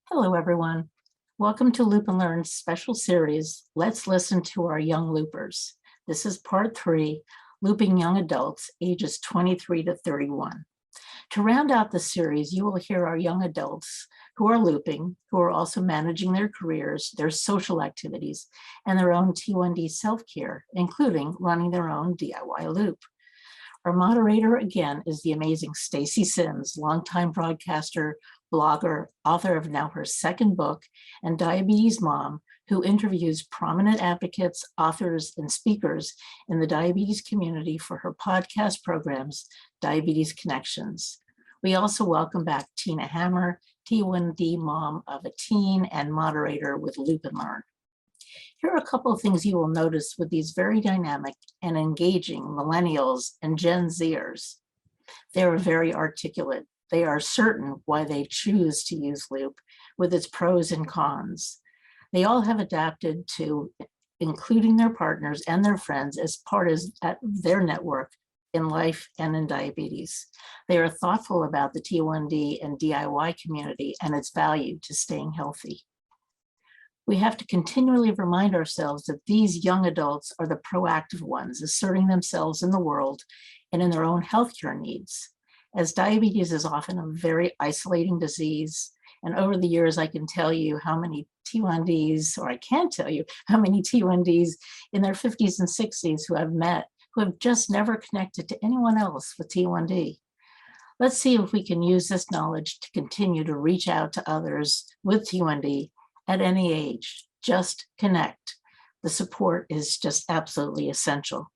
Hello, everyone. Welcome to Loop and Learn's special series, Let's Listen to Our Young Loopers. This is part 3, Looping Young Adults, ages 23 to 31. To round out the series, you will hear our young adults who are looping, who are also managing their careers, their social activities, and their own T1D self-care, including running their own DIY loop. Our moderator, again, is the amazing Stacey Simms, longtime broadcaster, blogger, author of now her second book, and diabetes mom, who interviews prominent advocates, authors, and speakers in the diabetes community for her podcast programs, Diabetes Connections. We also welcome back Tina Hammer, T1D mom of a teen and moderator with Loop and Learn. Here are a couple of things you will notice with these very dynamic and engaging millennials and Gen-Zers. They are very articulate. They are certain why they choose to use Loop with its pros and cons. They all have adapted to including their partners and their friends as part of their network in life and in diabetes. They are thoughtful about the T1D and DIY community and its value to staying healthy. We have to continually remind ourselves that these young adults are the proactive ones, asserting themselves in the world and in their own healthcare needs. As diabetes is often a very isolating disease, and over the years, I can tell you how many T1Ds, or I can't tell you how many T1Ds in their 50s and 60s who I've met, who have just never connected to anyone else with T1D. Let's see if we can use this knowledge to continue to reach out to others with T1D at any age. Just connect. The support is just absolutely essential.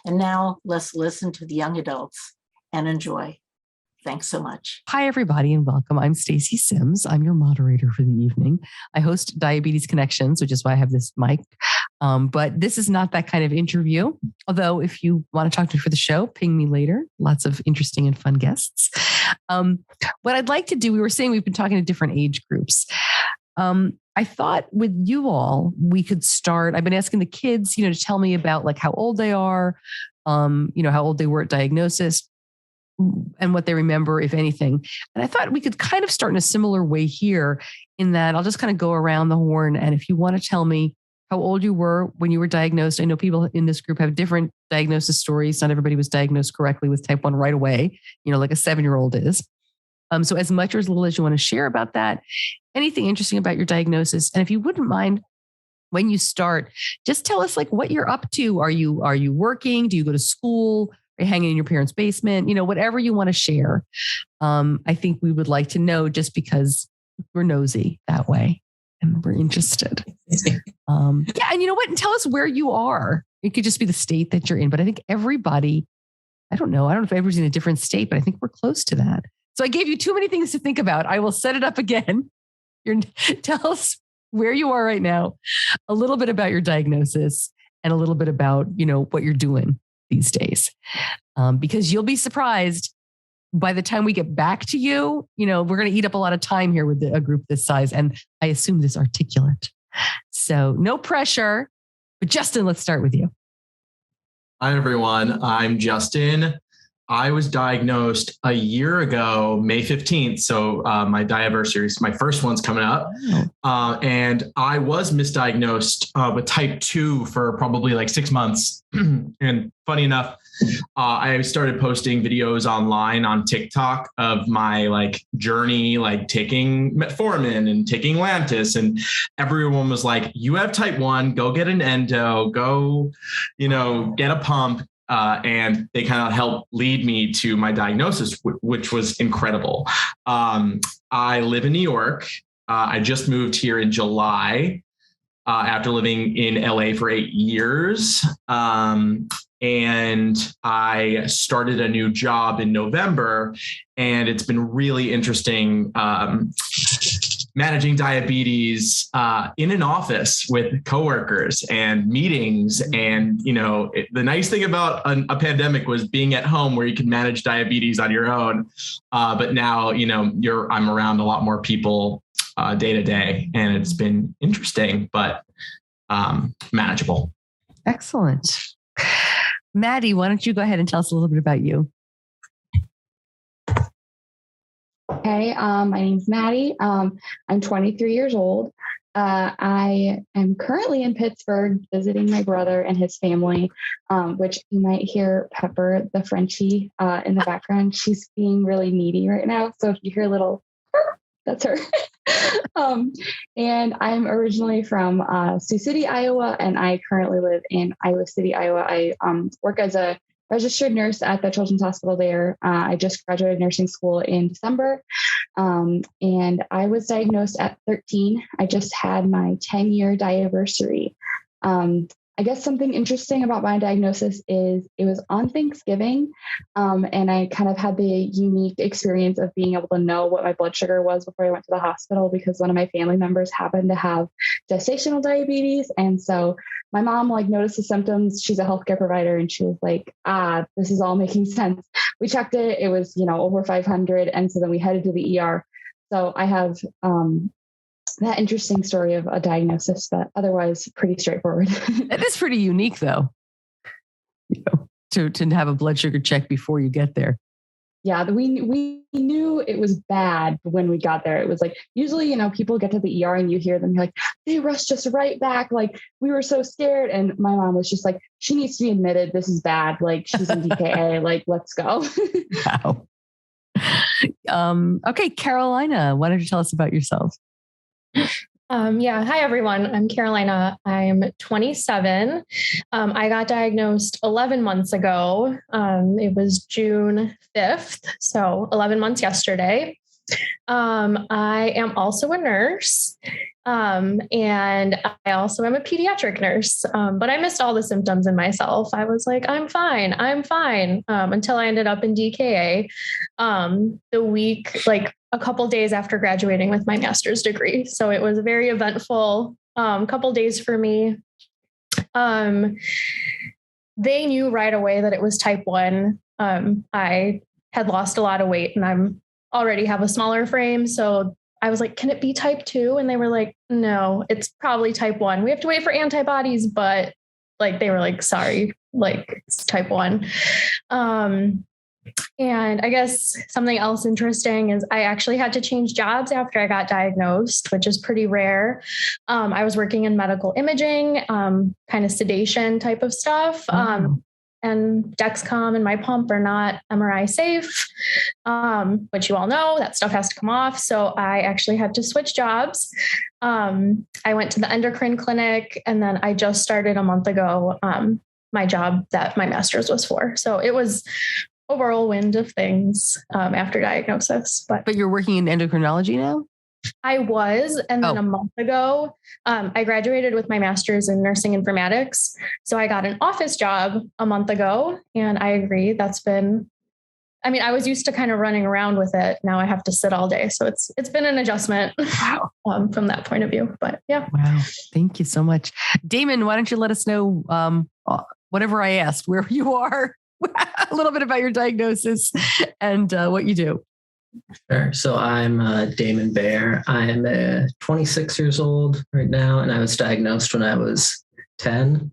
And now let's listen to the young adults and enjoy. Thanks so much. Hi, everybody, and welcome. I'm Stacey Simms. I'm your moderator for the evening. I host Diabetes Connections, which is why I have this mic. But this is not that kind of interview. Although if you want to talk to me for the show, ping me later. Lots of interesting and fun guests. What I'd like to do, we were saying we've been talking to different age groups. I thought with you all, we could start. I've been asking the kids, to tell me about like how old they are, how old they were at diagnosis, and what they remember, if anything. And I thought we could kind of start in a similar way here in that I'll just kind of go around the horn. And if you want to tell me how old you were when you were diagnosed, I know people in this group have different diagnosis stories. Not everybody was diagnosed correctly with type 1 right away, like a 7-year-old is. So as much or as little as you want to share about that, anything interesting about your diagnosis. And if you wouldn't mind, when you start, just tell us like what you're up to. Are you working? Do you go to school? Are you hanging in your parents' basement? Whatever you want to share. I think we would like to know just because we're nosy that way and we're interested. And you know what? And tell us where you are. It could just be the state that you're in, but I think everybody, I don't know if everybody's in a different state, but I think we're close to that. So I gave you too many things to think about. I will set it up again. Tell us where you are right now, a little bit about your diagnosis, and a little bit about, what you're doing these days. Because you'll be surprised by the time we get back to you, we're going to eat up a lot of time here with a group this size. And I assume this articulate. So no pressure, but Justin, let's start with you. Hi, everyone. I'm Justin. I was diagnosed a year ago, May 15th. So my diaversary, my first one's coming up. And I was misdiagnosed with type 2 for probably like 6 months. And funny enough, I started posting videos online on TikTok of my journey, taking metformin and taking Lantus. And everyone was like, you have type 1, go get an endo, go, get a pump. And they kind of helped lead me to my diagnosis, which was incredible. I live in New York. I just moved here in July after living in LA for 8 years. And I started a new job in November, and it's been really interesting managing diabetes in an office with coworkers and meetings. And, the nice thing about a pandemic was being at home where you can manage diabetes on your own. But now, I'm around a lot more people day to day, and it's been interesting, but manageable. Excellent. Maddie, why don't you go ahead and tell us a little bit about you? Okay. My name's Maddie. I'm 23 years old. I am currently in Pittsburgh visiting my brother and his family, which you might hear Pepper, the Frenchie, in the background. She's being really needy right now. So if you hear a little, that's her. And I'm originally from Sioux City, Iowa, and I currently live in Iowa City, Iowa. I work as a registered nurse at the Children's Hospital there. I just graduated nursing school in December, and I was diagnosed at 13. I just had my 10-year anniversary. I guess something interesting about my diagnosis is it was on Thanksgiving, and I kind of had the unique experience of being able to know what my blood sugar was before I went to the hospital because one of my family members happened to have gestational diabetes. And so my mom noticed the symptoms. She's a healthcare provider, and she was like, this is all making sense. We checked it. It was, over 500. And so then we headed to the ER. So I have that interesting story of a diagnosis, but otherwise pretty straightforward. That is pretty unique, though, to have a blood sugar check before you get there. Yeah, we knew it was bad when we got there. It was usually, people get to the ER and you hear them like, they rushed us right back. We were so scared. And my mom was just like, she needs to be admitted. This is bad. She's in DKA. Let's go. Wow. Okay, Carolina, why don't you tell us about yourself? Hi, everyone. I'm Carolina. I'm 27. I got diagnosed 11 months ago. It was June 5th, so 11 months yesterday. I am also a nurse, and I also am a pediatric nurse, but I missed all the symptoms in myself. I was like, I'm fine, until I ended up in DKA the week, a couple days after graduating with my master's degree. So it was a very eventful couple days for me. They knew right away that it was type 1. I had lost a lot of weight and I'm already have a smaller frame. So I was like, can it be type 2? And they were like, no, it's probably type 1. We have to wait for antibodies, but they were like, sorry, it's type 1. And I guess something else interesting is I actually had to change jobs after I got diagnosed, which is pretty rare. I was working in medical imaging, kind of sedation type of stuff. And Dexcom and my pump are not MRI safe, which you all know that stuff has to come off. So I actually had to switch jobs. I went to the endocrine clinic, and then I just started a month ago my job that my master's was for. So it was a whirlwind of things after diagnosis. But you're working in endocrinology now? I was. And then a month ago, I graduated with my master's in nursing informatics. So I got an office job a month ago. And I agree, that's been, I was used to kind of running around with it. Now I have to sit all day. So it's been an adjustment from that point of view. But yeah. Wow. Thank you so much. Damon, why don't you let us know whatever I asked, where you are, a little bit about your diagnosis and what you do. Sure. So I'm Damon Baer. I am 26 years old right now, and I was diagnosed when I was 10.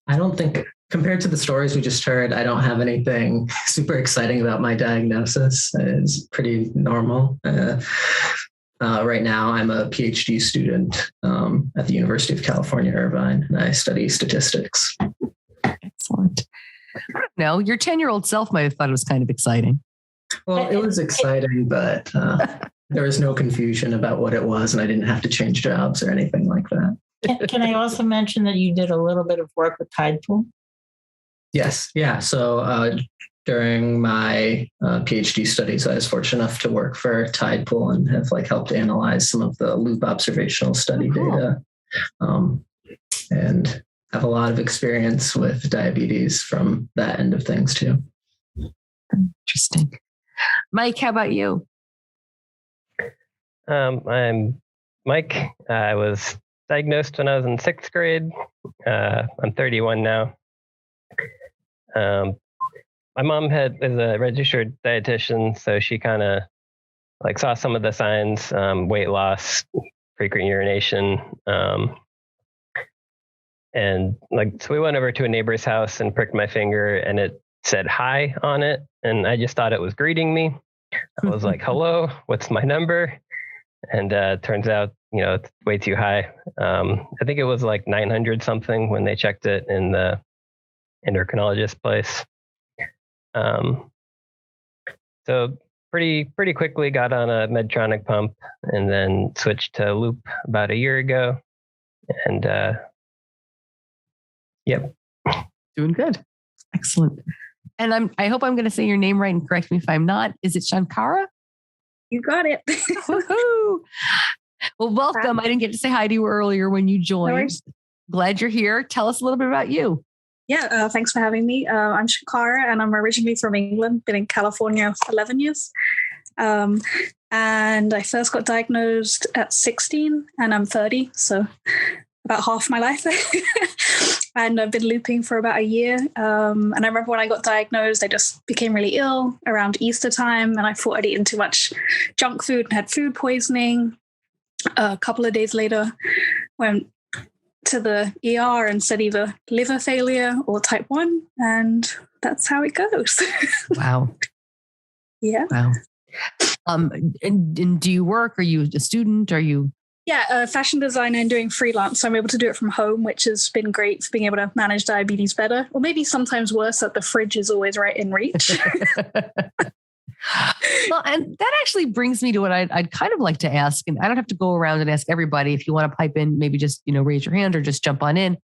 I don't think, compared to the stories we just heard, I don't have anything super exciting about my diagnosis. It's pretty normal. Right now, I'm a PhD student at the University of California, Irvine, and I study statistics. Excellent. No, your 10-year-old self might have thought it was kind of exciting. Well, it was exciting, but there was no confusion about what it was, and I didn't have to change jobs or anything like that. Can I also mention that you did a little bit of work with Tidepool? Yes. Yeah. So during my PhD studies, I was fortunate enough to work for Tidepool and have helped analyze some of the loop observational study data, and have a lot of experience with diabetes from that end of things too. Interesting. Mike, how about you? I'm Mike. I was diagnosed when I was in 6th grade. I'm 31 now. My mom is a registered dietitian, so she kind of saw some of the signs, weight loss, frequent urination. And so we went over to a neighbor's house and pricked my finger, and it said hi on it. And I just thought it was greeting me. I was like, hello, what's my number? And turns out, it's way too high. I think it was like 900 something when they checked it in the endocrinologist place. So pretty quickly got on a Medtronic pump and then switched to Loop about a year ago. And yep. Doing good. Excellent. And I hope I'm going to say your name right, and correct me if I'm not. Is it Shankara? You got it. Woohoo! Well, welcome. I didn't get to say hi to you earlier when you joined. Glad you're here. Tell us a little bit about you. Yeah, thanks for having me. I'm Shankara, and I'm originally from England. Been in California for 11 years. And I first got diagnosed at 16, and I'm 30, so about half my life. And I've been looping for about a year. And I remember when I got diagnosed, I just became really ill around Easter time, and I thought I'd eaten too much junk food and had food poisoning. A couple of days later, went to the ER and said either liver failure or type 1, and that's how it goes. Wow. Yeah. Wow. And do you work? Are you a student? Are you? Yeah, fashion designer and doing freelance. So I'm able to do it from home, which has been great for being able to manage diabetes better, or maybe sometimes worse that the fridge is always right in reach. Well, and that actually brings me to what I'd kind of like to ask, and I don't have to go around and ask everybody. If you want to pipe in, maybe just, raise your hand or just jump on in.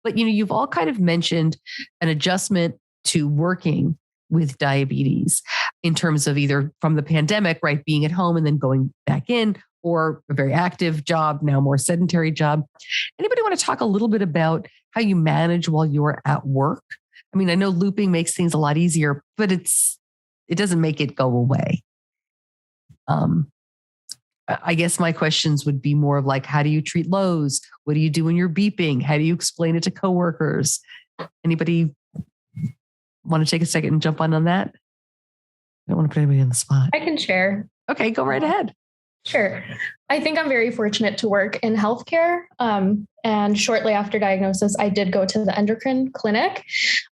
But, you've all kind of mentioned an adjustment to working with diabetes in terms of either from the pandemic, right, being at home and then going back in, or a very active job, now more sedentary job. Anybody want to talk a little bit about how you manage while you're at work? I mean, I know looping makes things a lot easier, but it doesn't make it go away. I guess my questions would be more of like, how do you treat lows? What do you do when you're beeping? How do you explain it to coworkers? Anybody want to take a second and jump on that? I don't want to put anybody on the spot. I can share. Okay, go right ahead. Sure. I think I'm very fortunate to work in healthcare. And shortly after diagnosis, I did go to the endocrine clinic.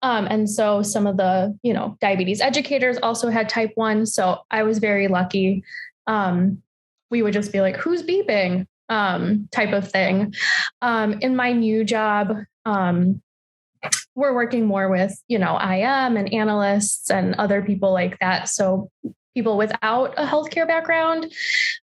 And so some of the, diabetes educators also had type 1. So I was very lucky. We would just be like, who's beeping? Type of thing. In my new job, we're working more with, IM and analysts and other people like that. So people without a healthcare background,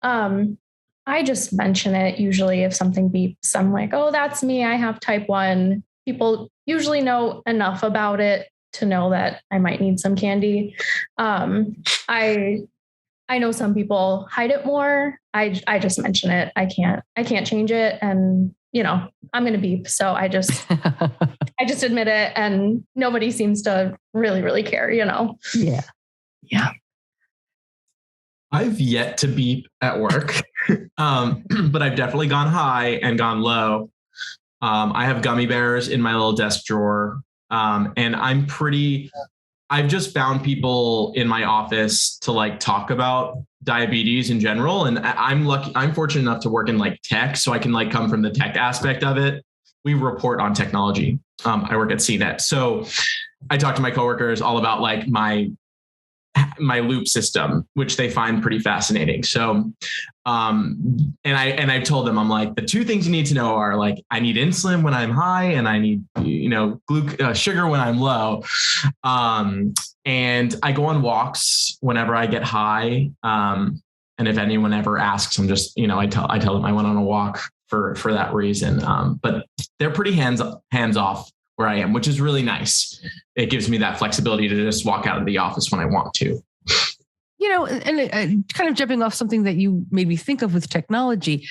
I just mention it usually if something beeps. I'm like, oh, that's me. I have type 1. People usually know enough about it to know that I might need some candy. I know some people hide it more. I just mention it. I can't change it. And, I'm going to beep. So I just admit it, and nobody seems to really, really care, Yeah. Yeah. I've yet to beep at work, but I've definitely gone high and gone low. I have gummy bears in my little desk drawer. And I've just found people in my office to talk about diabetes in general. And I'm fortunate enough to work in tech, so I can come from the tech aspect of it. We report on technology. I work at CNET. So I talk to my coworkers all about my loop system, which they find pretty fascinating. So, and I've told them, I'm like, the two things you need to know are I need insulin when I'm high, and I need, sugar when I'm low. And I go on walks whenever I get high. And if anyone ever asks, I'm just, I tell them I went on a walk for that reason. But they're pretty hands off where I am, which is really nice. It gives me that flexibility to just walk out of the office when I want to. And kind of jumping off something that you made me think of with technology.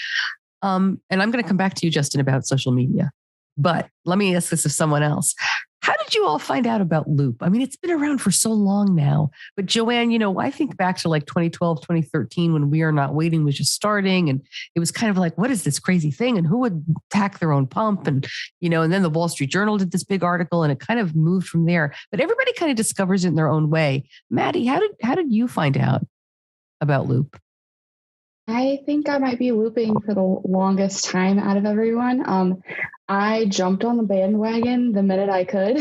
And I'm going to come back to you, Justin, about social media. But let me ask this of someone else. How did you all find out about Loop? I mean, it's been around for so long now. But Joanne, I think back to 2012, 2013, when We Are Not Waiting was just starting. And it was kind of like, what is this crazy thing? And who would tack their own pump? And, and then the Wall Street Journal did this big article, and it kind of moved from there. But everybody kind of discovers it in their own way. Maddie, how did you find out about Loop? I think I might be looping for the longest time out of everyone. I jumped on the bandwagon the minute I could.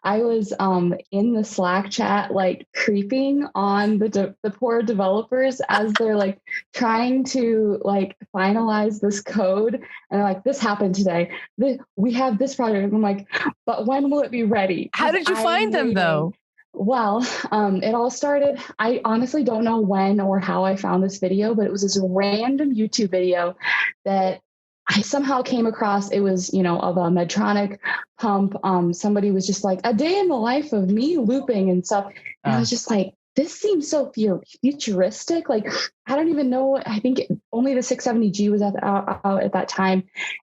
I was in the Slack chat, like creeping on the poor developers as they're like trying to like finalize this code. And they're like, this happened today. We have this project. And I'm like, but when will it be ready? How did you find them though? Well, it all started, I honestly don't know when or how I found this video, but it was this random YouTube video that I somehow came across. It was, of a Medtronic pump. Somebody was just like, a day in the life of me looping and stuff. And I was just like, this seems so futuristic. Like, I don't even know. I think only the 670G was out at that time.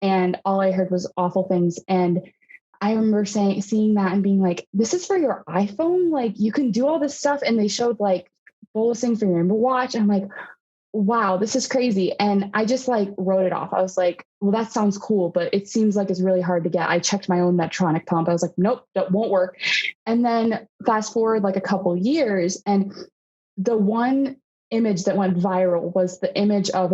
And all I heard was awful things. And I remember seeing that and being like, this is for your iPhone. Like, you can do all this stuff. And they showed like bolusing for your watch. And I'm like, wow, this is crazy. And I just like wrote it off. I was like, well, that sounds cool, but it seems like it's really hard to get. I checked my own Medtronic pump. I was like, nope, that won't work. And then fast forward like a couple years, and the one image that went viral was the image of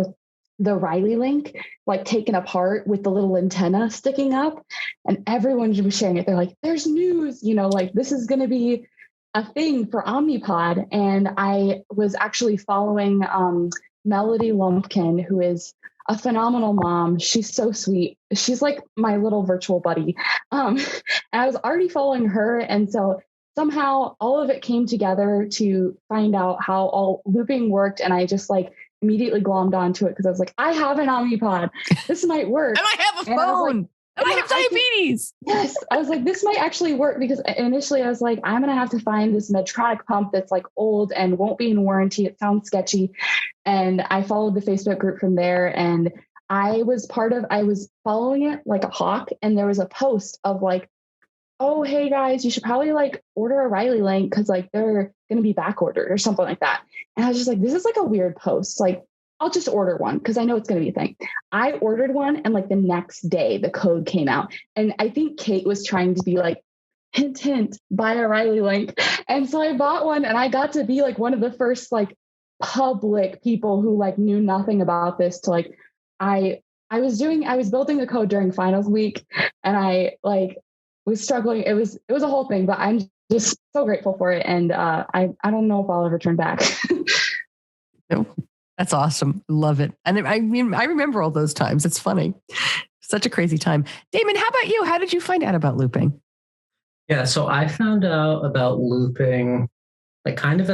the Riley link, like taken apart with the little antenna sticking up, and everyone was sharing it. They're like, there's news, like this is going to be a thing for Omnipod. And I was actually following Melody Lumpkin, who is a phenomenal mom. She's so sweet. She's like my little virtual buddy. And I was already following her. And so somehow all of it came together to find out how all looping worked. And I just like immediately glommed onto it because I was like, I have an Omnipod. This might work. And I have a phone. And I have diabetes. Yes. I was like, this might actually work, because initially I was like, I'm going to have to find this Medtronic pump that's like old and won't be in warranty. It sounds sketchy. And I followed the Facebook group from there, and I was following it like a hawk. And there was a post of like, oh, hey guys, you should probably like order a Riley link because like they're going to be back ordered or something like that. And I was just like, this is like a weird post. Like, I'll just order one because I know it's going to be a thing. I ordered one, and like the next day the code came out. And I think Kate was trying to be like, hint, hint, buy a Riley link. And so I bought one, and I got to be like one of the first like public people who like knew nothing about this to like, I was building the code during finals week, and I like was struggling. It was a whole thing, but I'm just so grateful for it. And I don't know if I'll ever turn back. Nope. That's awesome. Love it. And I mean, I remember all those times. It's funny. Such a crazy time. Damon, how about you? How did you find out about looping? Yeah, so I found out about looping like kind of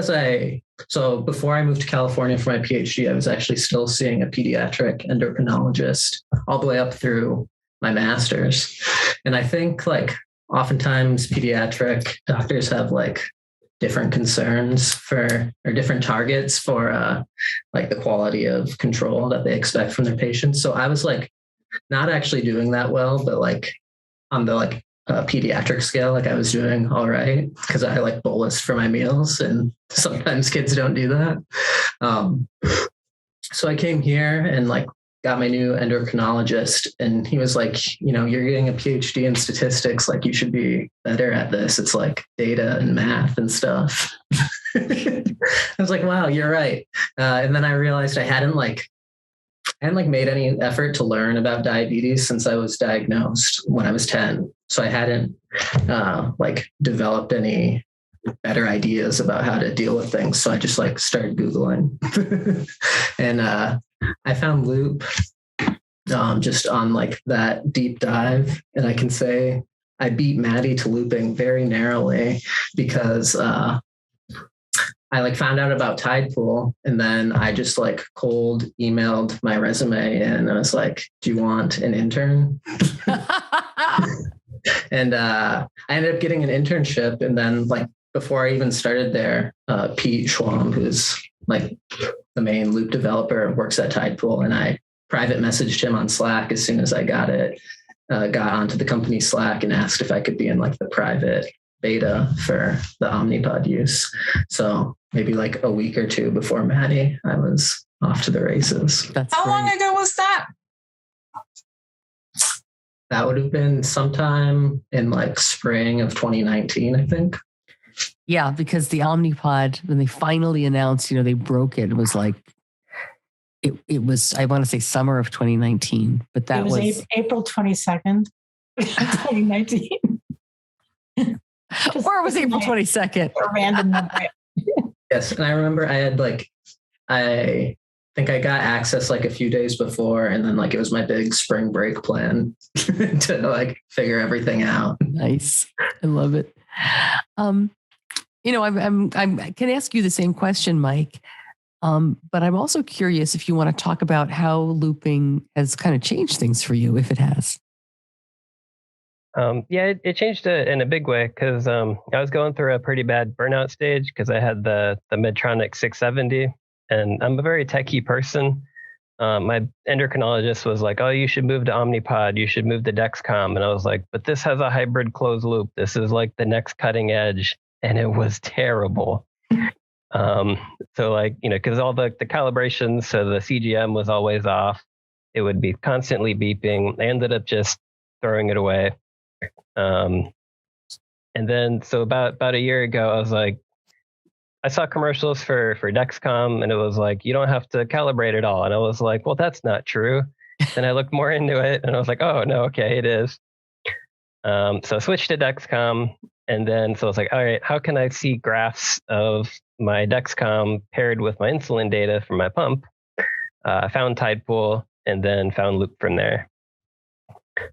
so before I moved to California for my PhD, I was actually still seeing a pediatric endocrinologist all the way up through my master's. And I think like oftentimes pediatric doctors have like different concerns or different targets for like the quality of control that they expect from their patients. So I was like not actually doing that well, but like on the like pediatric scale, like I was doing all right because I like bolus for my meals, and sometimes kids don't do that. So I came here and like got my new endocrinologist, and he was like, you're getting a PhD in statistics, like you should be better at this. It's like data and math and stuff. I was like, wow, you're right. And then I realized I hadn't made any effort to learn about diabetes since I was diagnosed when I was 10. So I hadn't like developed any better ideas about how to deal with things. So I just like started Googling and I found Loop just on like that deep dive. And I can say I beat Maddie to looping very narrowly because I like found out about Tidepool, and then I just like cold emailed my resume and I was like, do you want an intern? And I ended up getting an internship. And then like before I even started there, Pete Schwam, who's like the main Loop developer, works at Tidepool, and I private messaged him on Slack as soon as I got onto the company Slack and asked if I could be in like the private beta for the Omnipod use. So maybe like a week or two before Maddie, I was off to the races. That's How great. long ago was that? That would have been sometime in like spring of 2019, I think. Yeah, because the Omnipod, when they finally announced, they broke it, it was like, it was, I want to say summer of 2019, but that was April 22nd, 2019. Or it was April 22nd. A random number. Yes. And I remember I think I got access like a few days before, and then like it was my big spring break plan to like figure everything out. Nice. I love it. I can ask you the same question, Mike. But I'm also curious if you want to talk about how looping has kind of changed things for you, if it has. It changed it in a big way because I was going through a pretty bad burnout stage because I had the Medtronic 670, and I'm a very techie person. My endocrinologist was like, "Oh, you should move to Omnipod. You should move to Dexcom." And I was like, "But this has a hybrid closed loop. This is like the next cutting edge," and it was terrible. So like, because all the calibrations, so the CGM was always off. It would be constantly beeping. I ended up just throwing it away. And then, so about a year ago, I was like, I saw commercials for Dexcom, and it was like, you don't have to calibrate at all. And I was like, well, that's not true. Then I looked more into it, and I was like, oh no, okay, it is. So I switched to Dexcom, and then so I was like, all right, how can I see graphs of my Dexcom paired with my insulin data from my pump? I found Tidepool, and then found Loop from there.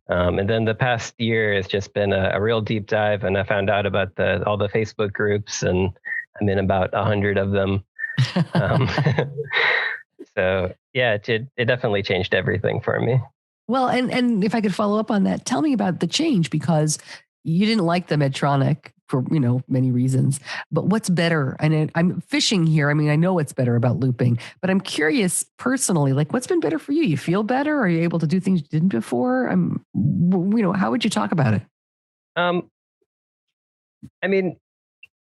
And then the past year has just been a real deep dive, and I found out about all the Facebook groups, and I'm in about 100 of them. So yeah, it definitely changed everything for me. Well, and if I could follow up on that, tell me about the change, because you didn't like the Medtronic for, many reasons, but what's better? And I'm fishing here. I mean, I know what's better about looping, but I'm curious personally, like what's been better for you? You feel better? Are you able to do things you didn't before? How would you talk about it? I mean,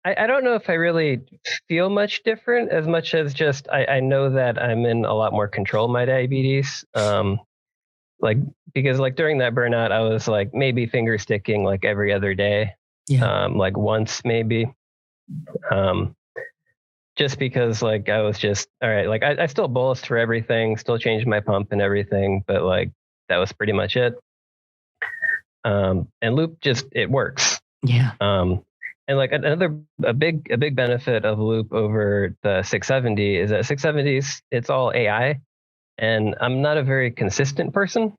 I don't know if I really feel much different as much as just, I know that I'm in a lot more control of my diabetes. Because during that burnout, I was like maybe finger sticking like every other day. Yeah. Like once maybe. Just because like I was just, all right, like I still bolused for everything, still changed my pump and everything, but like that was pretty much it. And Loop just, it works. Yeah. And like a big benefit of Loop over the 670 is that 670s, it's all AI. And I'm not a very consistent person.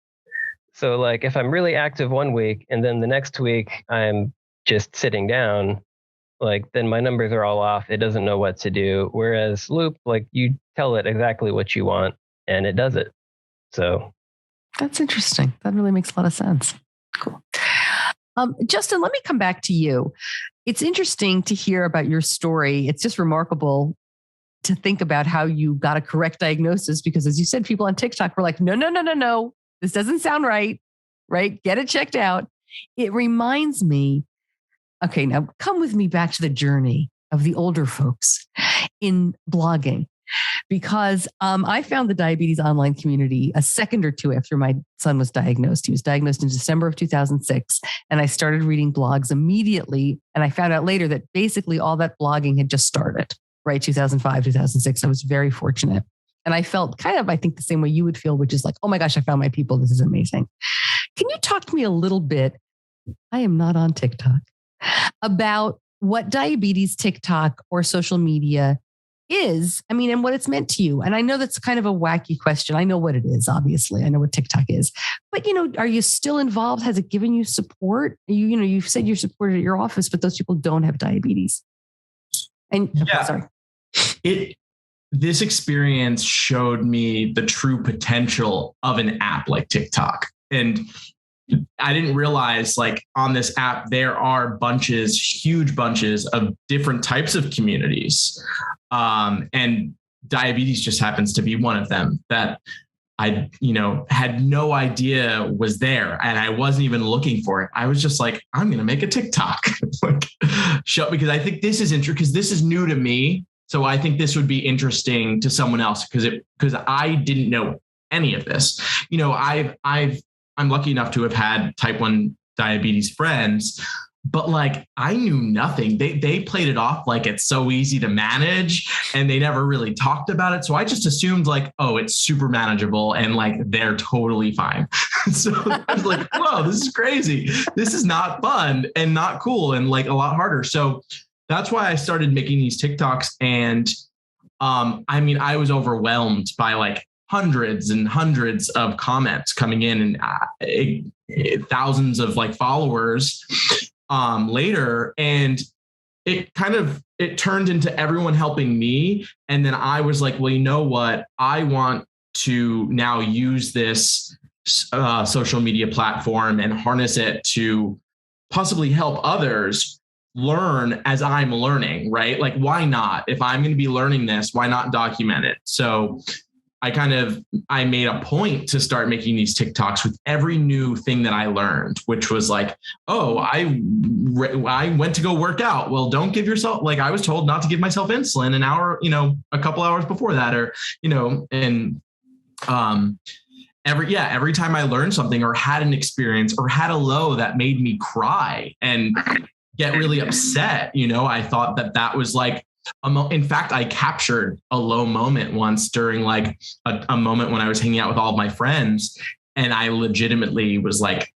So like if I'm really active one week and then the next week I'm just sitting down, like then my numbers are all off. It doesn't know what to do. Whereas Loop, like you tell it exactly what you want and it does it. So that's interesting. That really makes a lot of sense. Cool. Justin, let me come back to you. It's interesting to hear about your story. It's just remarkable to think about how you got a correct diagnosis, because as you said, people on TikTok were like, no, this doesn't sound right? Get it checked out. It reminds me, okay, now come with me back to the journey of the older folks in blogging, because I found the diabetes online community a second or two after my son was diagnosed. He was diagnosed in December of 2006, and I started reading blogs immediately. And I found out later that basically all that blogging had just started. Right, 2005, 2006. I was very fortunate. And I felt kind of, I think, the same way you would feel, which is like, oh my gosh, I found my people. This is amazing. Can you talk to me a little bit? I am not on TikTok, about what diabetes TikTok or social media is. I mean, and what it's meant to you. And I know that's kind of a wacky question. I know what it is, obviously. I know what TikTok is. But, are you still involved? Has it given you support? You've said you're supported at your office, but those people don't have diabetes. And yeah. Sorry. This experience showed me the true potential of an app like TikTok. And I didn't realize, like, on this app, there are huge bunches of different types of communities. And diabetes just happens to be one of them that I, had no idea was there, and I wasn't even looking for it. I was just like, I'm going to make a TikTok because I think this is interesting, because this is new to me. So I think this would be interesting to someone else because I didn't know any of this. I'm lucky enough to have had type 1 diabetes friends, but like I knew nothing. They played it off like it's so easy to manage, and they never really talked about it. So I just assumed like, oh, it's super manageable and like they're totally fine. So I was like, whoa, this is crazy. This is not fun and not cool and like a lot harder. So that's why I started making these TikToks. And I mean, I was overwhelmed by like hundreds and hundreds of comments coming in and thousands of like followers later. And it turned into everyone helping me. And then I was like, well, you know what? I want to now use this social media platform and harness it to possibly help others learn as I'm learning, right? Like, why not? If I'm going to be learning this, why not document it? So I made a point to start making these TikToks with every new thing that I learned, which was like, oh, I went to go work out. Well, don't give yourself, like I was told not to give myself insulin an hour, a couple hours before that, or, and every time I learned something or had an experience or had a low that made me cry and get really upset, I thought that was like, in fact, I captured a low moment once during like a moment when I was hanging out with all of my friends. And I legitimately was like,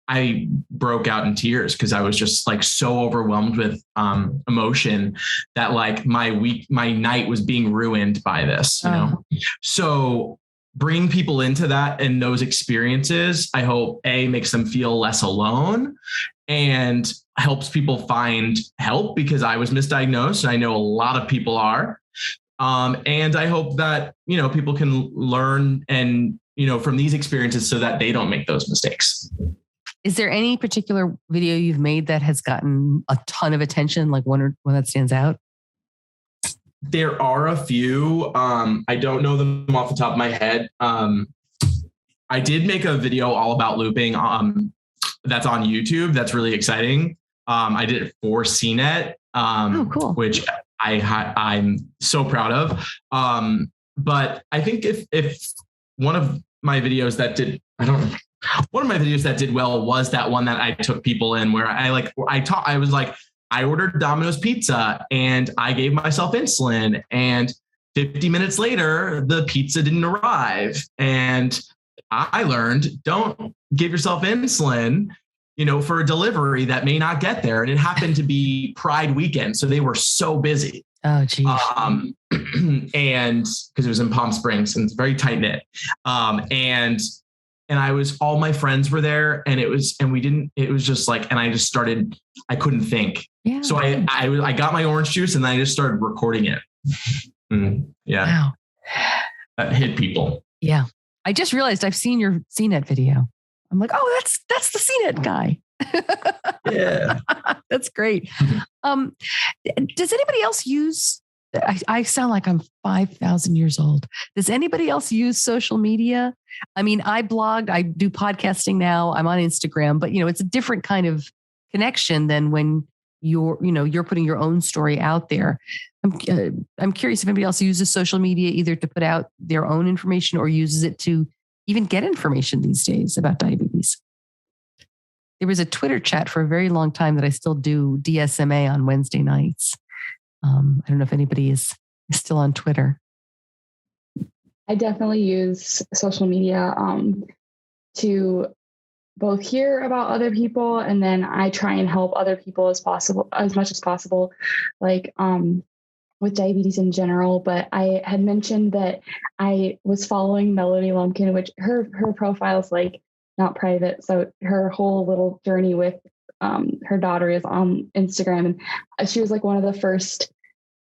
I broke out in tears because I was just like so overwhelmed with emotion that like my night was being ruined by this, you know? So bringing people into that and those experiences, I hope makes them feel less alone and helps people find help, because I was misdiagnosed and I know a lot of people are. And I hope that, people can learn and, from these experiences so that they don't make those mistakes. Is there any particular video you've made that has gotten a ton of attention, like one that stands out? There are a few. I don't know them off the top of my head. I did make a video all about looping that's on YouTube. That's really exciting. I did it for CNET, cool. Which I'm so proud of. But I think if one of my videos that did, one of my videos that did well was that one that I took people in where I was like, I ordered Domino's pizza and I gave myself insulin, and 50 minutes later, the pizza didn't arrive. And I learned, don't give yourself insulin, for a delivery that may not get there. And it happened to be Pride weekend. So they were so busy. Oh, geez. And because it was in Palm Springs and it's very tight knit. And all my friends were there, and it was just like, and I just started, I couldn't think. Yeah. So I got my orange juice and then I just started recording it. Yeah. Wow. That hit people. Yeah. I just realized I've seen your CNET video. I'm like, oh, that's the CNET guy. Yeah. That's great. Does anybody else use, I sound like I'm 5,000 years old. Does anybody else use social media? I mean, I blogged, I do podcasting now. I'm on Instagram, but it's a different kind of connection than when you're putting your own story out there. I'm curious if anybody else uses social media either to put out their own information or uses it to even get information these days about diabetes. There was a Twitter chat for a very long time that I still do, DSMA, on Wednesday nights. I don't know if anybody is still on Twitter. I definitely use social media to both hear about other people, and then I try and help other people as much as possible, like with diabetes in general. But I had mentioned that I was following Melanie Lumpkin, which her profile is like not private. So her whole little journey with her daughter is on Instagram. And she was like one of the first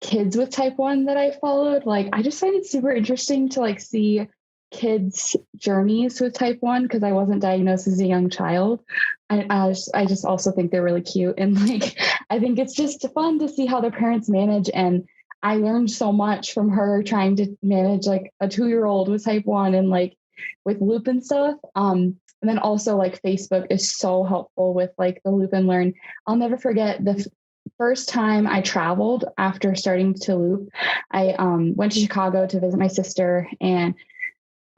kids with type 1 that I followed. Like, I just find it super interesting to like see kids' journeys with type 1, because I wasn't diagnosed as a young child. I just also think they're really cute. And like, I think it's just fun to see how their parents manage. And I learned so much from her trying to manage like a 2-year-old with type 1 and like with loop and stuff. And then also like Facebook is so helpful with like the loop and learn. I'll never forget the first time I traveled after starting to loop. I went to Chicago to visit my sister, and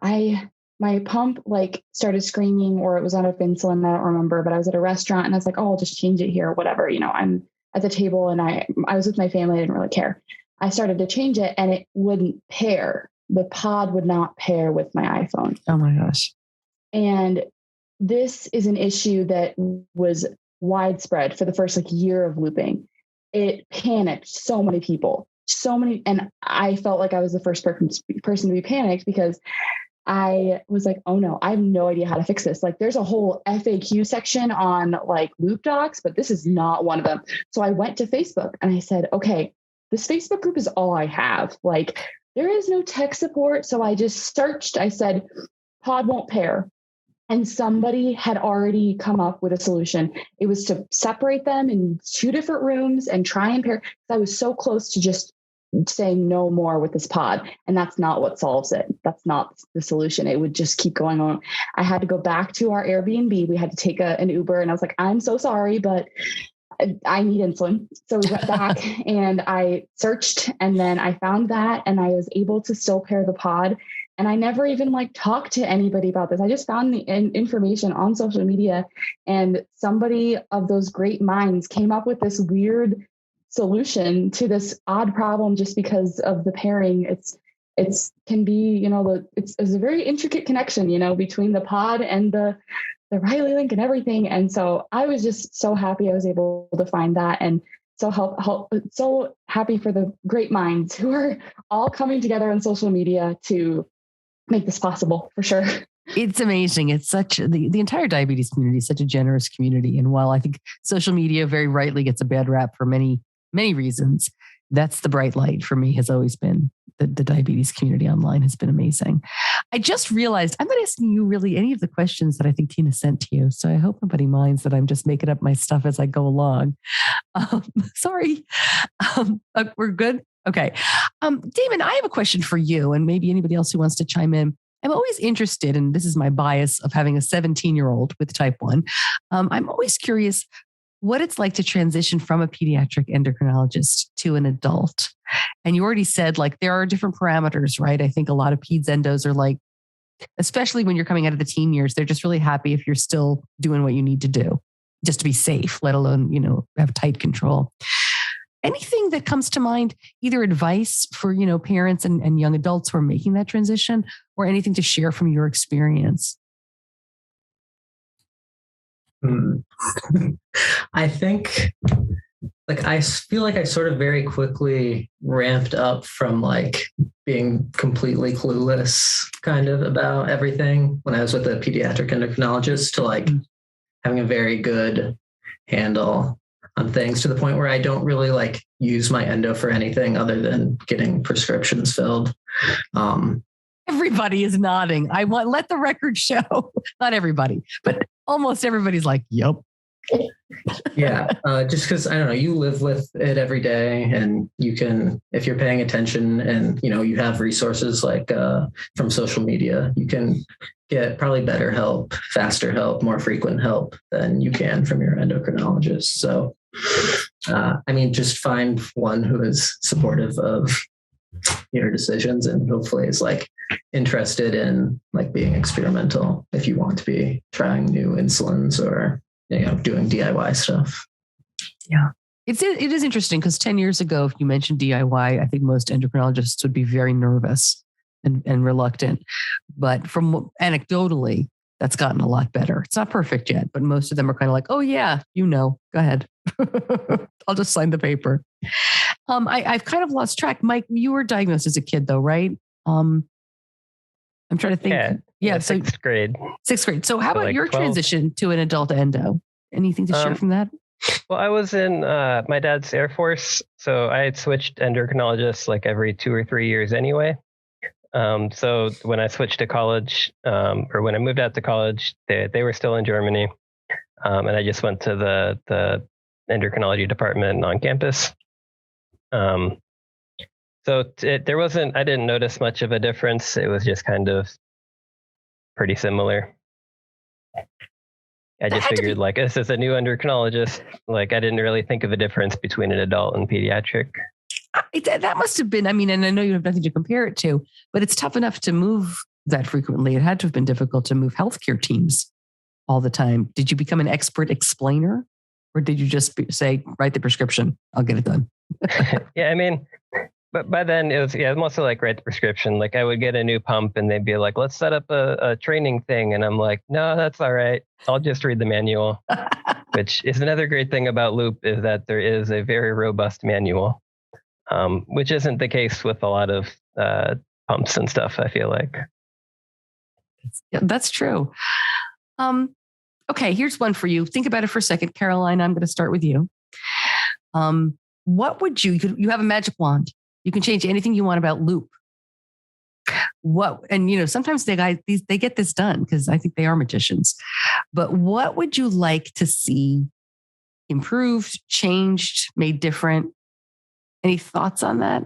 my my pump like started screaming, or it was out of insulin. I don't remember, but I was at a restaurant and I was like, oh, I'll just change it here, whatever. I'm at the table and I was with my family. I didn't really care. I started to change it and it wouldn't pair. The pod would not pair with my iPhone. Oh my gosh. And this is an issue that was widespread for the first year of looping. It panicked so many people, and I felt like I was the first person to be panicked, because I was like, oh no, I have no idea how to fix this. There's a whole FAQ section on loop docs, but this is not one of them. So I went to Facebook and I said, okay, this Facebook group is all I have. There is no tech support. So I just searched, I said, pod won't pair. And somebody had already come up with a solution. It was to separate them in 2 different rooms and try and pair. I was so close to just saying no more with this pod. And that's not what solves it. That's not the solution. It would just keep going on. I had to go back to our Airbnb. We had to take an Uber, and I was like, I'm so sorry, but I need insulin. So we went back and I searched, and then I found that, and I was able to still pair the pod. And I never even talked to anybody about this. I just found the information on social media, and somebody of those great minds came up with this weird solution to this odd problem just because of the pairing. It's can be, it's a very intricate connection, between the pod and the Riley link and everything. And so I was just so happy I was able to find that, and so happy for the great minds who are all coming together on social media to make this possible, for sure. It's amazing. It's such the entire diabetes community is such a generous community. And while I think social media very rightly gets a bad rap for many, many reasons, that's the bright light for me, has always been the diabetes community online has been amazing. I just realized I'm not asking you really any of the questions that I think Tina sent to you. So I hope nobody minds that I'm just making up my stuff as I go along. Sorry. We're good. Okay. Damon, I have a question for you, and maybe anybody else who wants to chime in. I'm always interested, and this is my bias of having a 17-year-old with type 1. I'm always curious what it's like to transition from a pediatric endocrinologist to an adult. And you already said there are different parameters, right? I think a lot of peds endos are especially when you're coming out of the teen years, they're just really happy if you're still doing what you need to do just to be safe, let alone, have tight control. Anything that comes to mind, either advice for, parents and young adults who are making that transition, or anything to share from your experience? I think I feel like I sort of very quickly ramped up from being completely clueless kind of about everything when I was with a pediatric endocrinologist to having a very good handle on things, to the point where I don't really use my endo for anything other than getting prescriptions filled. Everybody is nodding. Let the record show. Not everybody, but almost everybody's yep. Yeah. Just because, I don't know, you live with it every day, and you can, if you're paying attention and, you have resources from social media, you can get probably better help, faster help, more frequent help than you can from your endocrinologist. So, just find one who is supportive of your decisions, and hopefully is interested in being experimental if you want to be trying new insulins or doing DIY stuff. Yeah. It is interesting because 10 years ago, if you mentioned DIY, I think most endocrinologists would be very nervous and reluctant. But from anecdotally, that's gotten a lot better. It's not perfect yet, but most of them are kind of oh yeah, go ahead. I'll just sign the paper. I've kind of lost track. Mike, you were diagnosed as a kid though, right? I'm trying to think. Yeah. So sixth grade. So how about your 12? Transition to an adult endo? Anything to share from that? Well, I was in my dad's Air Force, so I had switched endocrinologists every 2 or 3 years anyway. So when I switched to college, or when I moved out to college, they were still in Germany, and I just went to the endocrinology department on campus. So there wasn't, I didn't notice much of a difference. It was just kind of pretty similar. I just figured this is a new endocrinologist. I didn't really think of a difference between an adult and pediatric. That must have been, and I know you have nothing to compare it to, but it's tough enough to move that frequently. It had to have been difficult to move healthcare teams all the time. Did you become an expert explainer, or did you just say, write the prescription, I'll get it done? Yeah, I mean, but by then it was mostly like write the prescription. Like I would get a new pump and they'd be like, let's set up a training thing. And I'm like, no, that's all right. I'll just read the manual, which is another great thing about Loop is that there is a very robust manual, which isn't the case with a lot of pumps and stuff, I feel like. Yeah, that's true. Okay, here's one for you. Think about it for a second. Caroline, I'm going to start with you. What would you have a magic wand. You can change anything you want about Loop. Sometimes they get this done because I think they are magicians. But what would you like to see improved, changed, made different? Any thoughts on that?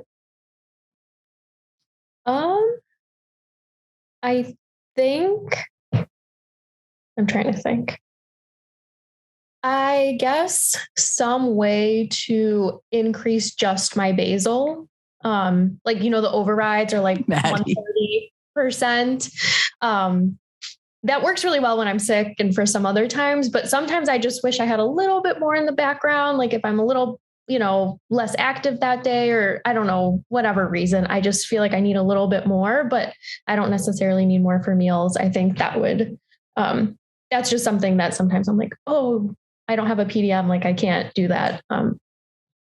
I think I'm trying to think. I guess some way to increase just my basal. The overrides are like 130%. That works really well when I'm sick and for some other times, but sometimes I just wish I had a little bit more in the background. Like if I'm a little, less active that day, or I don't know, whatever reason, I just feel like I need a little bit more, but I don't necessarily need more for meals. I think that would, that's just something that sometimes I'm like, oh, I don't have a PDM. Like I can't do that.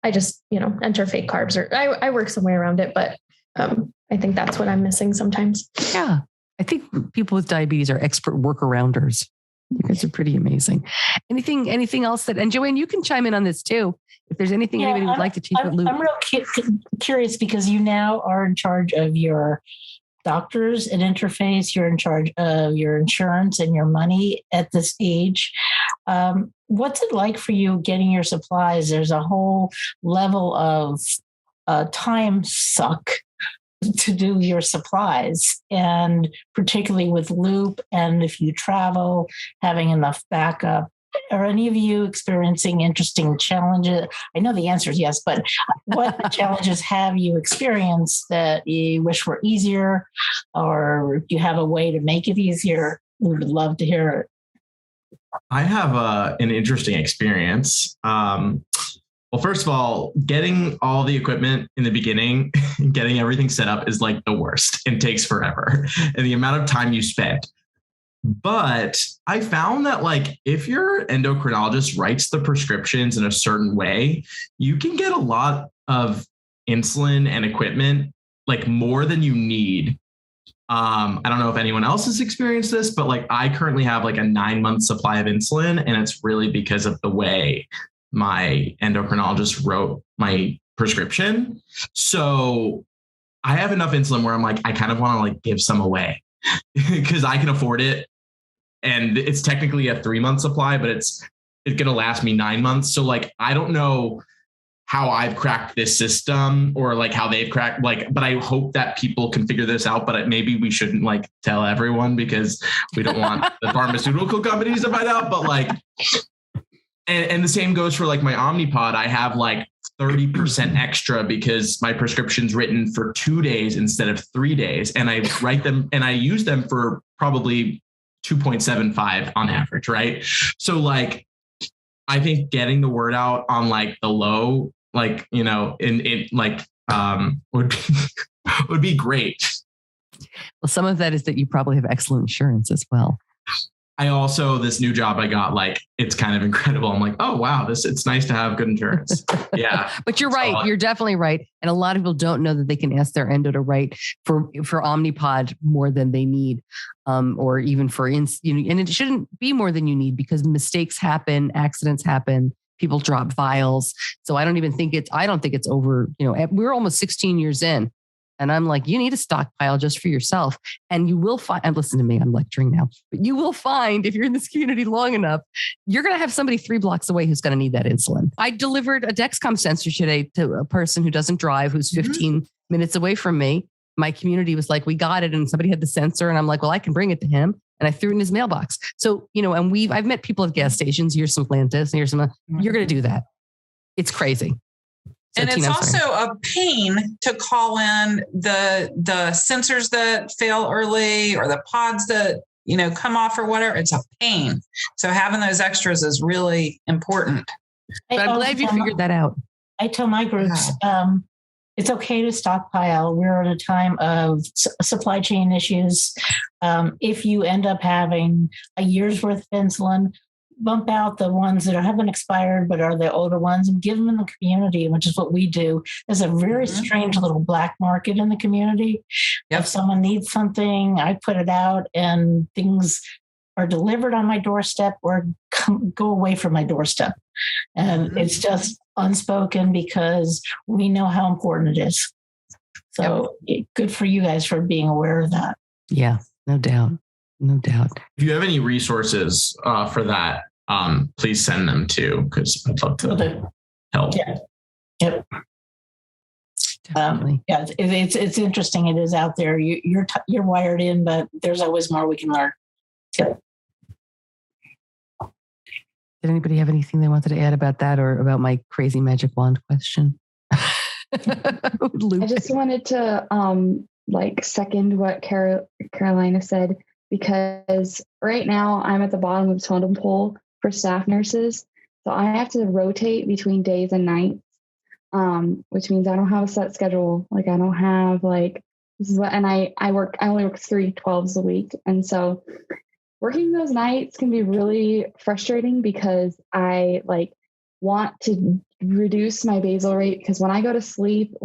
I just, enter fake carbs, or I work some way around it, but I think that's what I'm missing sometimes. Yeah. I think people with diabetes are expert workarounders. You guys are pretty amazing. Anything else and Joanne, you can chime in on this too. If there's anything anybody would like to change with Loop. I'm real curious because you now are in charge of your doctors and interface. You're in charge of your insurance and your money at this age. What's it like for you getting your supplies? There's a whole level of time suck to do your supplies, and particularly with Loop, and if you travel, having enough backup. Are any of you experiencing interesting challenges? I know the answer is yes, but what challenges have you experienced that you wish were easier, or do you have a way to make it easier? We would love to hear it. I have an interesting experience. Well, first of all, getting all the equipment in the beginning, getting everything set up is like the worst and takes forever. And the amount of time you spend. But I found that if your endocrinologist writes the prescriptions in a certain way, you can get a lot of insulin and equipment, more than you need. I don't know if anyone else has experienced this, but I currently have a 9-month supply of insulin, and it's really because of the way my endocrinologist wrote my prescription. So I have enough insulin where I'm I kind of want to give some away because I can afford it. And it's technically a 3-month supply, but it's going to last me 9 months. So I don't know how I've cracked this system or how they've cracked, but I hope that people can figure this out, but maybe we shouldn't tell everyone because we don't want the pharmaceutical companies to find out, but and the same goes for my Omnipod. I have 30% extra because my prescription's written for 2 days instead of 3 days. And I write them and I use them for probably 2.75 on average. Right. So I think getting the word out on the low, would be great. Well, some of that is that you probably have excellent insurance as well. I also, this new job I got, it's kind of incredible. I'm oh, wow, it's nice to have good insurance. Yeah. But you're right. You're definitely right. And a lot of people don't know that they can ask their endo to write for Omnipod more than they need, or even for, and it shouldn't be more than you need because mistakes happen, accidents happen, people drop vials. So I don't think it's over, we're almost 16 years in. And I'm you need a stockpile just for yourself. And you will find, and listen to me, I'm lecturing now, but you will find if you're in this community long enough, you're going to have somebody 3 blocks away who's going to need that insulin. I delivered a Dexcom sensor today to a person who doesn't drive, who's 15 minutes away from me. My community was we got it. And somebody had the sensor. And I'm well, I can bring it to him. And I threw it in his mailbox. So, and I've met people at gas stations. Here's some Plantis and here's some, you're going to do that. It's crazy. And it's also a pain to call in the sensors that fail early or the pods that, come off or whatever. It's a pain. So having those extras is really important. But I'm glad you figured that out. I tell my groups, it's okay to stockpile. We're at a time of supply chain issues. If you end up having a year's worth of insulin, bump out the ones that haven't expired but are the older ones and give them in the community, which is what we do. There's a very strange little black market in the community. Yep. If someone needs something, I put it out and things are delivered on my doorstep or go away from my doorstep. And it's just unspoken because we know how important it is. So good for you guys for being aware of that. Yeah, no doubt. No doubt. If you have any resources for that, please send them too, because I'd love to help. Yeah. Yep. It's interesting. It is out there. You're wired in, but there's always more we can learn. Yep. Did anybody have anything they wanted to add about that or about my crazy magic wand question? I just wanted to second what Carolina said, because right now I'm at the bottom of the totem pole for staff nurses. So I have to rotate between days and nights, which means I don't have a set schedule. Like I don't have this is what, and I only work 3 12s a week. And so working those nights can be really frustrating because I want to reduce my basal rate, because when I go to sleep,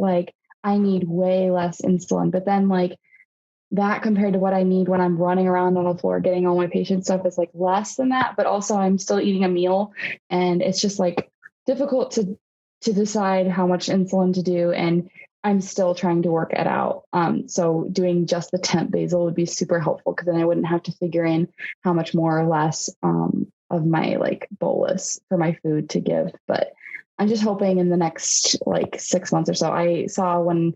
I need way less insulin, but then that compared to what I need when I'm running around on the floor getting all my patient stuff is less than that, but also I'm still eating a meal and it's just difficult to decide how much insulin to do. And I'm still trying to work it out. So doing just the temp basal would be super helpful, because then I wouldn't have to figure in how much more or less of my bolus for my food to give. But I'm just hoping in the next 6 months or so. I saw when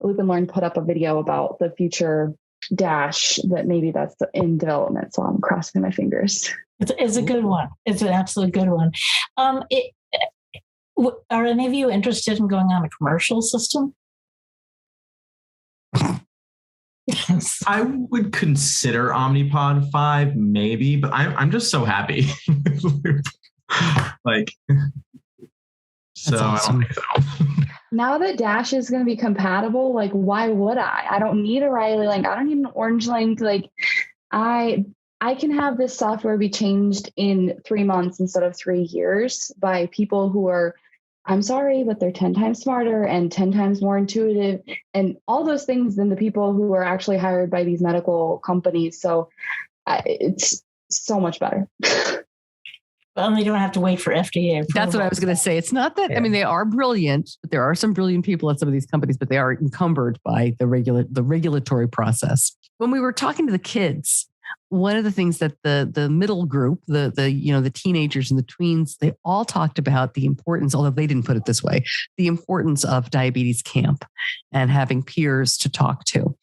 Loop and Learn put up a video about the future dash that maybe that's in development. So I'm crossing my fingers. It's a good one. It's an absolute good one. Are any of you interested in going on a commercial system? I would consider Omnipod 5, maybe, but I'm just so happy. So awesome. I don't think so. Now that Dash is going to be compatible, why would I? I don't need a Riley link. I don't need an Orange link. I can have this software be changed in 3 months instead of 3 years by people who are, I'm sorry, but they're 10 times smarter and 10 times more intuitive and all those things than the people who are actually hired by these medical companies. So it's so much better. Well, they don't have to wait for FDA approval. That's what I was going to say. It's not that, I mean, they are brilliant, but there are some brilliant people at some of these companies, but they are encumbered by the regulatory process. When we were talking to the kids, one of the things that the middle group, the teenagers and the tweens, they all talked about the importance, although they didn't put it this way, the importance of diabetes camp and having peers to talk to.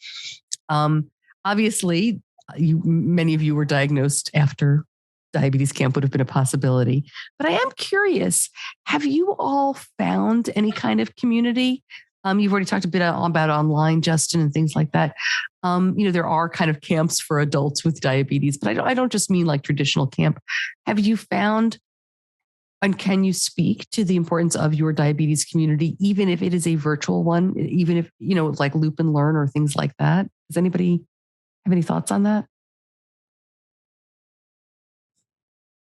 Obviously, many of you were diagnosed after diabetes camp would have been a possibility. But I am curious, have you all found any kind of community? You've already talked a bit about online, Justin, and things like that. There are kind of camps for adults with diabetes, but I don't just mean traditional camp. Have you found, and can you speak to the importance of your diabetes community, even if it is a virtual one, even if, Loop and Learn or things like that? Does anybody have any thoughts on that?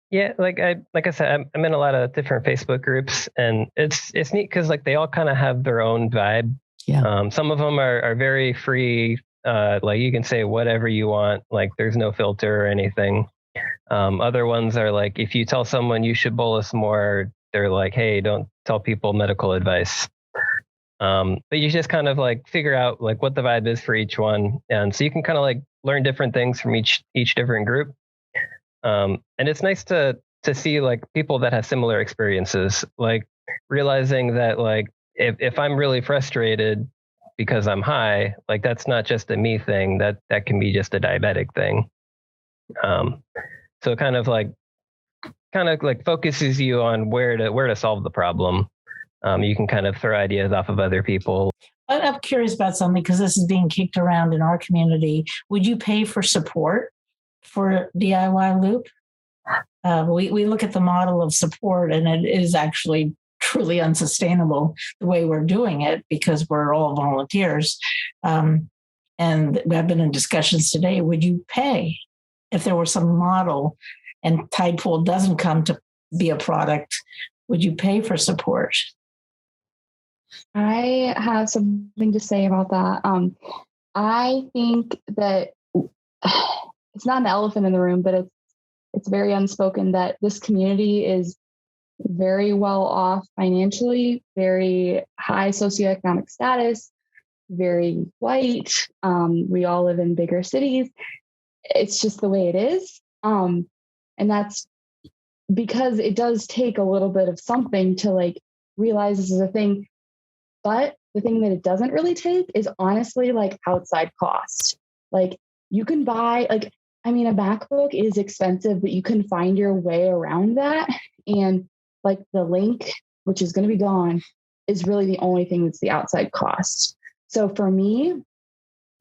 Yeah, like I said, I'm in a lot of different Facebook groups, and it's neat because they all kind of have their own vibe. Yeah. Some of them are very free. You can say whatever you want. There's no filter or anything. Other ones are if you tell someone you should bolus more, they're hey, don't tell people medical advice. But you just kind of figure out what the vibe is for each one, and so you can kind of learn different things from each different group. And it's nice to see people that have similar experiences, realizing that if I'm really frustrated because I'm high, that's not just a me thing, that can be just a diabetic thing. So it kind of focuses you on where to solve the problem. You can kind of throw ideas off of other people. I'm curious about something because this is being kicked around in our community. Would you pay for support for DIY Loop? We look at the model of support, and it is actually truly unsustainable the way we're doing it because we're all volunteers. And I've been in discussions today. Would you pay if there were some model and Tidepool doesn't come to be a product? Would you pay for support? I have something to say about that. I think that it's not an elephant in the room, but it's very unspoken that this community is very well off financially, very high socioeconomic status, very white. We all live in bigger cities. It's just the way it is. And that's because it does take a little bit of something to like realize this is a thing. But the thing that it doesn't really take is honestly like outside cost. Like you can buy a MacBook is expensive, but you can find your way around that. And like the link, which is going to be gone, is really the only thing that's the outside cost. So for me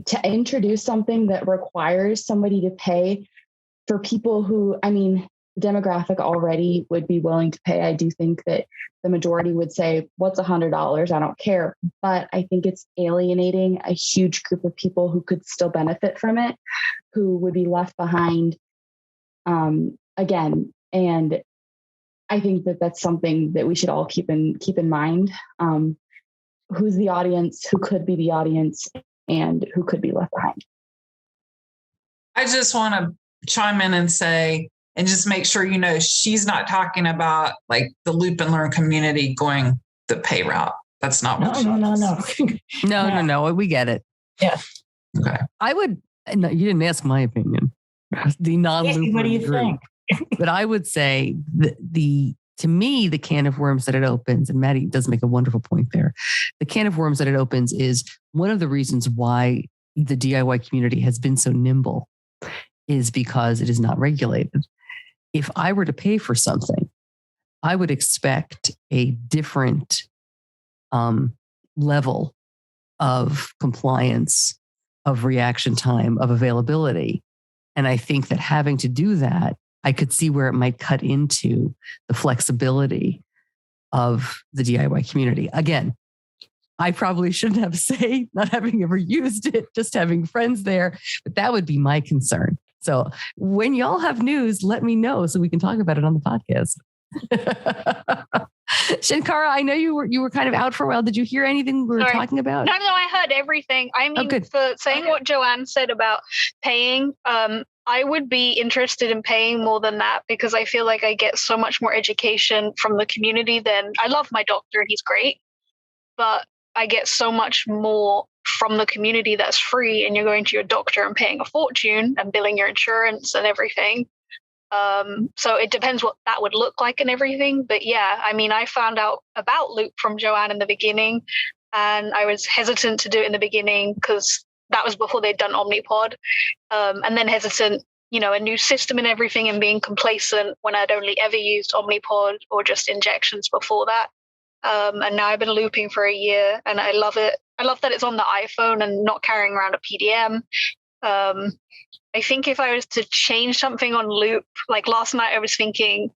to introduce something that requires somebody to pay for people who, the demographic already would be willing to pay. I do think that the majority would say, what's $100? I don't care. But I think it's alienating a huge group of people who could still benefit from it, who would be left behind again. And I think that that's something that we should all keep in mind. Who's the audience, who could be the audience, and who could be left behind. I just want to chime in and say, and just make sure you know, she's not talking about like the Loop and Learn community going the pay route. That's not what No. We get it. Yeah. Okay. I would, no, you didn't ask my opinion. The non-Loop. What do you think? But I would say to me, the can of worms that it opens, and Maddie does make a wonderful point there. The can of worms that it opens is one of the reasons why the DIY community has been so nimble is because it is not regulated. If I were to pay for something, I would expect a different level of compliance, of reaction time, of availability. And I think that having to do that, I could see where it might cut into the flexibility of the DIY community. Again, I probably shouldn't have say, not having ever used it, just having friends there, but that would be my concern. So when y'all have news, let me know so we can talk about it on the podcast. Shankara, I know you were kind of out for a while. Did you hear anything we were talking about? No, I heard everything. I mean, for saying what Joanne said about paying, I would be interested in paying more than that because I feel like I get so much more education from the community than I love my doctor and he's great, but I get so much more from the community that's free, and you're going to your doctor and paying a fortune and billing your insurance and everything. So it depends what that would look like and everything. But yeah, I mean, I found out about Loop from Joanne in the beginning, and I was hesitant to do it in the beginning because that was before they'd done Omnipod. And then hesitant, a new system and everything, and being complacent when I'd only ever used Omnipod or just injections before that. And now I've been looping for a year and I love it. I love that it's on the iPhone and not carrying around a PDM. I think if I was to change something on Loop, like last night I was thinking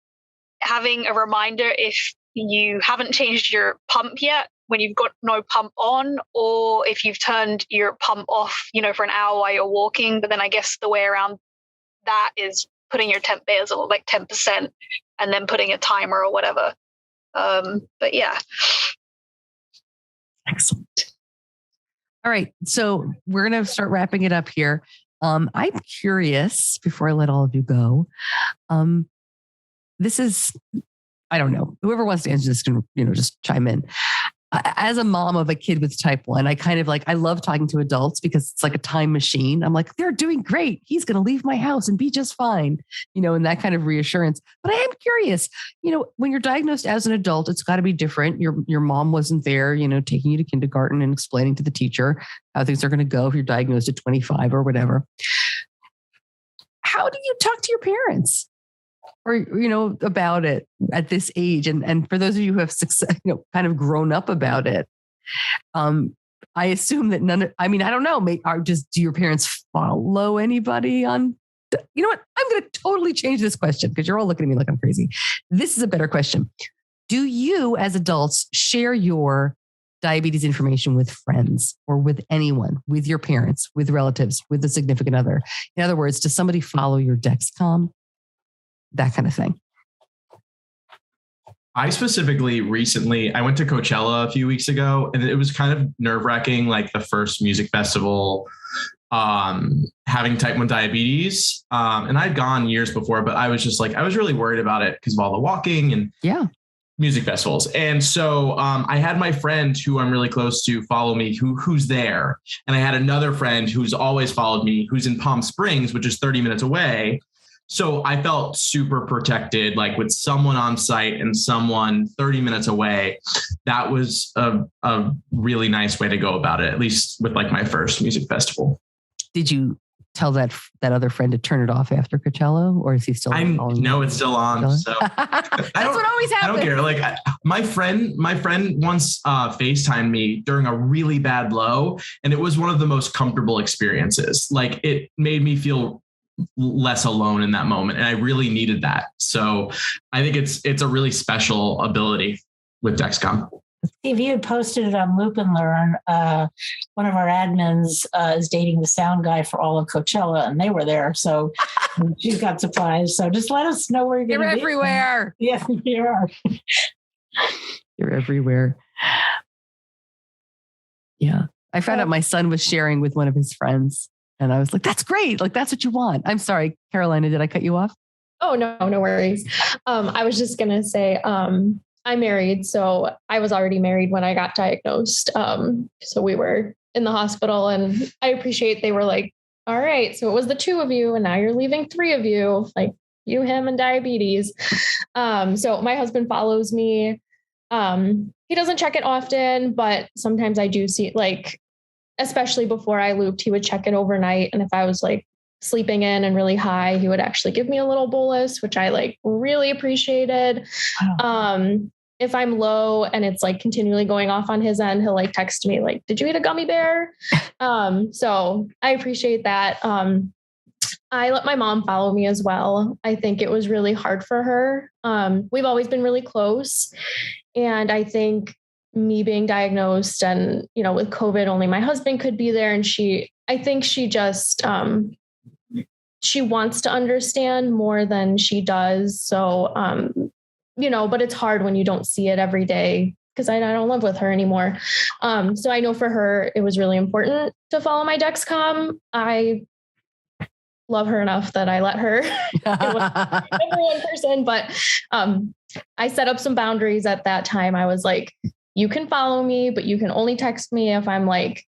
having a reminder if you haven't changed your pump yet when you've got no pump on, or if you've turned your pump off, for an hour while you're walking. But then I guess the way around that is putting your temp basal like 10% and then putting a timer or whatever. But yeah. Excellent. All right. So we're going to start wrapping it up here. I'm curious before I let all of you go. This is, I don't know, whoever wants to answer this can, just chime in. As a mom of a kid with type 1, I kind of I love talking to adults because it's like a time machine. I'm like, they're doing great. He's going to leave my house and be just fine, and that kind of reassurance. But I am curious, when you're diagnosed as an adult, it's got to be different. Your mom wasn't there, taking you to kindergarten and explaining to the teacher how things are going to go if you're diagnosed at 25 or whatever. How do you talk to your parents? or, about it at this age. And for those of you who have success, kind of grown up about it, I assume that I don't know, do your parents follow anybody on, you know what? I'm going to totally change this question because you're all looking at me like I'm crazy. This is a better question. Do you as adults share your diabetes information with friends or with anyone, with your parents, with relatives, with a significant other? In other words, does somebody follow your Dexcom? That kind of thing. I specifically recently, I went to Coachella a few weeks ago, and it was kind of nerve-wracking, like the first music festival, having type 1 diabetes. And I'd gone years before, but I was just like, I was really worried about it because of all the walking and music festivals. And so I had my friend who I'm really close to follow me, who's there. And I had another friend who's always followed me, who's in Palm Springs, which is 30 minutes away. So I felt super protected, like with someone on site and someone 30 minutes away. That was a really nice way to go about it, at least with like my first music festival. Did you tell that other friend to turn it off after Coachella, or is he still? No, it's still on. So that's what always happens. I don't care. Like my friend once FaceTimed me during a really bad low, and it was one of the most comfortable experiences. Like it made me feel less alone in that moment, and I really needed that. So I think it's a really special ability with Dexcom. Steve, you had posted it on Loop and Learn. One of our admins is dating the sound guy for all of Coachella, and they were there. So she's got supplies. So just let us know where you're going to be. You're everywhere. Yeah, you are. You're everywhere. Yeah. I found out my son was sharing with one of his friends, and I was like, that's great. Like, that's what you want. I'm sorry, Carolina, did I cut you off? Oh, no worries. I was just going to say, I'm married, so I was already married when I got diagnosed. So we were in the hospital, and I appreciate they were like, all right, so it was the two of you, and now you're leaving three of you, like you, him, and diabetes. So my husband follows me. He doesn't check it often, but sometimes I do see, like, especially before I looped, he would check it overnight. And if I was like sleeping in and really high, he would actually give me a little bolus, which I like really appreciated. Wow. If I'm low and it's like continually going off on his end, he'll like text me like, did you eat a gummy bear? So I appreciate that. I let my mom follow me as well. I think it was really hard for her. We've always been really close. And I think me being diagnosed and, with COVID, only my husband could be there. And I think she just, she wants to understand more than she does. So, but it's hard when you don't see it every day because I don't live with her anymore. So I know for her, it was really important to follow my Dexcom. I love her enough that I let her. Number one person, but I set up some boundaries at that time. I was like, you can follow me, but you can only text me if I'm like,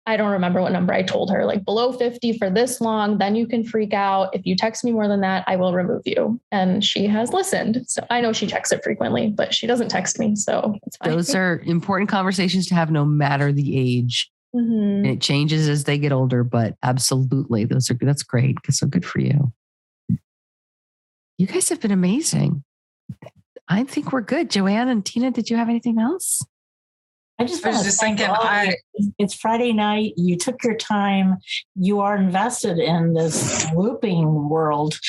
I don't remember what number I told her, like below 50 for this long, then you can freak out. If you text me more than that, I will remove you. And she has listened. So I know she checks it frequently, but she doesn't text me. So it's fine. Those are important conversations to have no matter the age. Mm-hmm. And it changes as they get older, but absolutely. That's great. So good for you. You guys have been amazing. I think we're good. Joanne and Tina, did you have anything else? I was just thinking, it's Friday night. You took your time. You are invested in this looping world.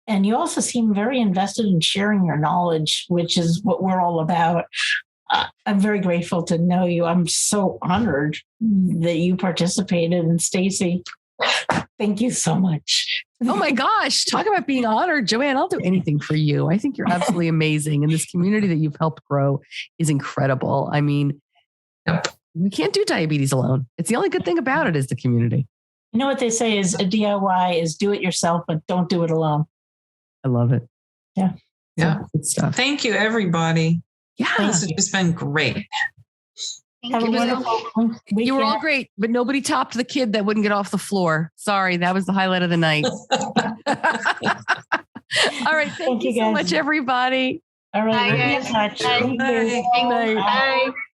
And you also seem very invested in sharing your knowledge, which is what we're all about. I'm very grateful to know you. I'm so honored that you participated. And Stacey, thank you so much. Oh my gosh. Talk about being honored. Joanne, I'll do anything for you. I think you're absolutely amazing. And this community that you've helped grow is incredible. I mean, we can't do diabetes alone. It's the only good thing about it is the community. You know what they say is a DIY is do it yourself, but don't do it alone. I love it. Yeah. Yeah. Good stuff. Thank you, everybody. Yeah. This has just been great. Have a wonderful weekend. You were all great, but nobody topped the kid that wouldn't get off the floor. Sorry, that was the highlight of the night. All right. Thank you so much, everybody. All right. Bye. We'll be in touch. Bye. Bye. Bye.